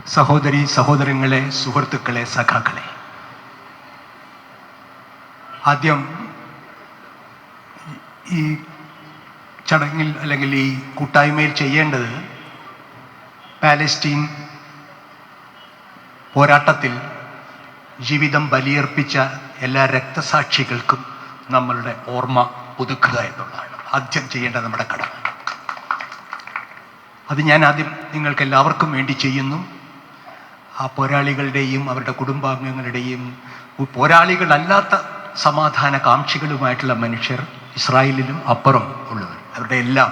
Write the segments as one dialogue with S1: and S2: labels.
S1: സഹോദരി സഹോദരങ്ങളെ, സുഹൃത്തുക്കളെ, സഖാക്കളെ, ആദ്യം ഈ ചടങ്ങിൽ അല്ലെങ്കിൽ ഈ കൂട്ടായ്മയിൽ ചെയ്യേണ്ടത് പാലസ്തീൻ പോരാട്ടത്തിൽ ജീവിതം ബലിയർപ്പിച്ച എല്ലാ രക്തസാക്ഷികൾക്കും നമ്മളുടെ ഓർമ്മ പുതുക്കുക എന്നുള്ളതാണ് ആദ്യം ചെയ്യേണ്ട നമ്മുടെ കടമ. അത് ഞാൻ ആദ്യം നിങ്ങൾക്ക് എല്ലാവർക്കും വേണ്ടി ചെയ്യുന്നു. ആ പോരാളികളുടെയും അവരുടെ കുടുംബാംഗങ്ങളുടെയും പോരാളികളല്ലാത്ത സമാധാന കാംക്ഷികളുമായിട്ടുള്ള മനുഷ്യർ ഇസ്രായേലിലും അപ്പുറം ഉള്ളവർ, അവരുടെ എല്ലാം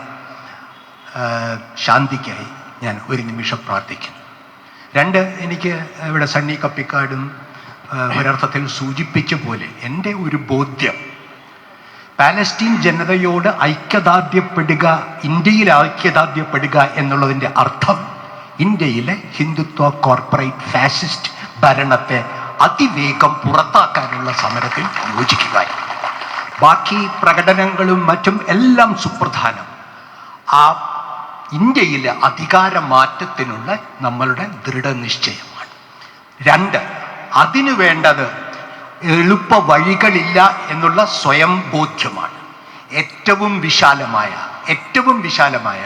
S1: ശാന്തിക്കായി ഞാൻ ഒരു നിമിഷം പ്രാർത്ഥിക്കുന്നു. രണ്ട്, എനിക്ക് ഇവിടെ സണ്ണി കപ്പിക്കാടും ഒരർത്ഥത്തിൽ സൂചിപ്പിച്ച പോലെ എൻ്റെ ഒരു ബോധ്യം, പാലസ്തീൻ ജനതയോട് ഐക്യദാർഢ്യപ്പെടുക, ഇന്ത്യയിൽ ഐക്യദാർഢ്യപ്പെടുക എന്നുള്ളതിൻ്റെ അർത്ഥം ഇന്ത്യയിലെ ഹിന്ദുത്വ കോർപ്പറേറ്റ് ഫാസിസ്റ്റ് ഭരണത്തെ അതിവേഗം പുറത്താക്കാനുള്ള സമരത്തിൽ യോജിക്കുക. ബാക്കി പ്രകടനങ്ങളും മറ്റും എല്ലാം സുപ്രധാനം. ആ ഇന്ത്യയിലെ അധികാര മാറ്റത്തിനുള്ള നമ്മളുടെ ദൃഢനിശ്ചയമാണ്. രണ്ട്, അതിനു വേണ്ടത് എളുപ്പ വഴികളില്ല എന്നുള്ള സ്വയം ബോധ്യമാണ്. ഏറ്റവും വിശാലമായ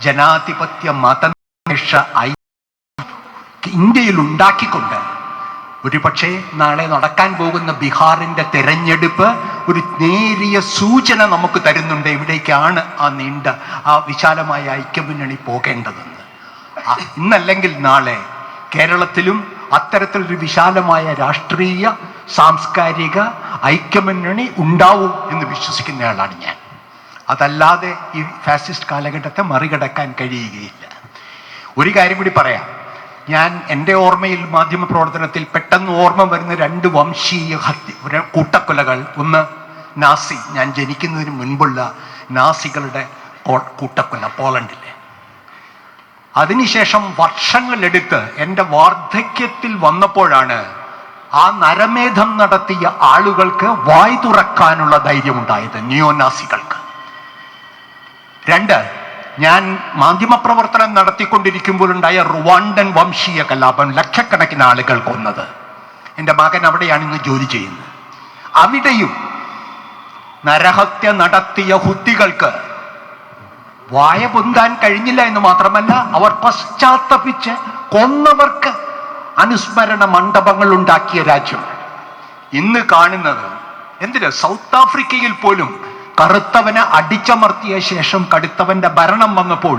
S1: ജനാധിപത്യ മതനിഷ്ഠ ഇന്ത്യയിൽ ഉണ്ടാക്കിക്കൊണ്ട് ഒരുപക്ഷെ നാളെ നടക്കാൻ പോകുന്ന ബീഹാറിൻ്റെ തെരഞ്ഞെടുപ്പ് ഒരു നേരിയ സൂചന നമുക്ക് തരുന്നുണ്ട് എവിടേക്കാണ് ആ വിശാലമായ ഐക്യമുന്നണി പോകേണ്ടതെന്ന്. ഇന്നല്ലെങ്കിൽ നാളെ കേരളത്തിലും അത്തരത്തിലൊരു വിശാലമായ രാഷ്ട്രീയ സാംസ്കാരിക ഐക്യമുന്നണി ഉണ്ടാവും എന്ന് വിശ്വസിക്കുന്നയാളാണ് ഞാൻ. അതല്ലാതെ ഈ ഫാസിസ്റ്റ് കാലഘട്ടത്തെ മറികടക്കാൻ കഴിയുകയില്ല. ഒരു കാര്യം കൂടി പറയാം. ഞാൻ എൻ്റെ ഓർമ്മയിൽ മാധ്യമപ്രവർത്തനത്തിൽ പെട്ടെന്ന് ഓർമ്മ വരുന്ന രണ്ട് വംശീയ കൂട്ടക്കൊലകൾ. ഒന്ന് നാസി, ഞാൻ ജനിക്കുന്നതിന് മുൻപുള്ള നാസികളുടെ കൂട്ടക്കൊല പോളണ്ടിലെ. അതിനുശേഷം വർഷങ്ങളെടുത്ത് എൻ്റെ വാർദ്ധക്യത്തിൽ വന്നപ്പോഴാണ് ആ നരമേധം നടത്തിയ ആളുകൾക്ക് വായ് തുറക്കാനുള്ള ധൈര്യമുണ്ടായത്, നിയോനാസികൾക്ക്. രണ്ട്, ഞാൻ മാധ്യമപ്രവർത്തനം നടത്തിക്കൊണ്ടിരിക്കുമ്പോഴുണ്ടായ റുവാണ്ടൻ വംശീയ കലാപം, ലക്ഷക്കണക്കിന് ആളുകൾ കൊന്നത്. എൻ്റെ മകൻ അവിടെയാണ് ഇന്ന് ജോലി ചെയ്യുന്നത്. അവിടെയും നരഹത്യ നടത്തിയ ഹുത്തികൾക്ക് വായ പൊന്താൻ കഴിഞ്ഞില്ല എന്ന് മാത്രമല്ല, അവർ പശ്ചാത്തപിച്ച് കൊന്നവർക്ക് അനുസ്മരണ മണ്ഡപങ്ങൾ ഉണ്ടാക്കിയ രാജ്യം. ഇന്ന് കാണുന്നത് എന്തിന്, സൗത്ത് ആഫ്രിക്കയിൽ പോലും കറുത്തവനെ അടിച്ചമർത്തിയ ശേഷം കടുത്തവന്റെ ഭരണം വന്നപ്പോൾ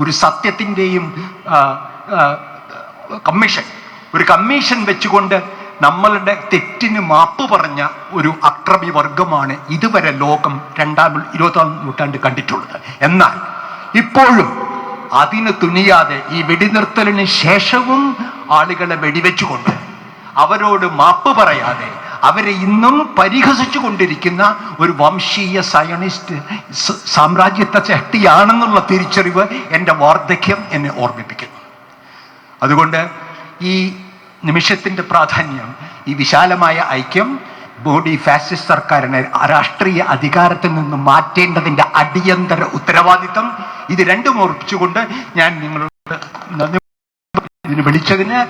S1: ഒരു സത്യത്തിൻ്റെയും കമ്മീഷൻ വെച്ചുകൊണ്ട് നമ്മളുടെ തെറ്റിന് മാപ്പ് പറഞ്ഞ ഒരു അക്രമി വർഗമാണ് ഇതുവരെ ലോകം 20ാം നൂറ്റാണ്ട് കണ്ടിട്ടുള്ളത്. എന്നാൽ ഇപ്പോഴും അതിന് തുനിയാതെ ഈ വെടിനിർത്തലിന് ശേഷവും ആളുകളെ വെടിവെച്ചുകൊണ്ട് അവരോട് മാപ്പ് പറയാതെ അവരെ ഇന്നും പരിഹസിച്ചു കൊണ്ടിരിക്കുന്ന ഒരു വംശീയ സയണിസ്റ്റ് സാമ്രാജ്യത്വ ശക്തിയാണെന്നുള്ള തിരിച്ചറിവ് എൻ്റെ വാർദ്ധക്യം എന്നെ ഓർമ്മിപ്പിക്കുന്നു. അതുകൊണ്ട് ഈ നിമിഷത്തിൻ്റെ പ്രാധാന്യം, ഈ വിശാലമായ ഐക്യം മോഡി ഫാസിസ്റ്റ് സർക്കാരിനെ രാഷ്ട്രീയ അധികാരത്തിൽ നിന്ന് മാറ്റേണ്ടതിൻ്റെ അടിയന്തര ഉത്തരവാദിത്തം, ഇത് രണ്ടും ഓർപ്പിച്ചുകൊണ്ട് ഞാൻ നിങ്ങളോട് നന്ദി ഇതിന് വിളിച്ചതിന്.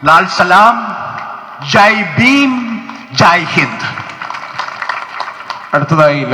S1: ലാൽ സലാം, ജയ് ഭീം, ജയ് ഹിന്ദ്.
S2: അടുത്തതായി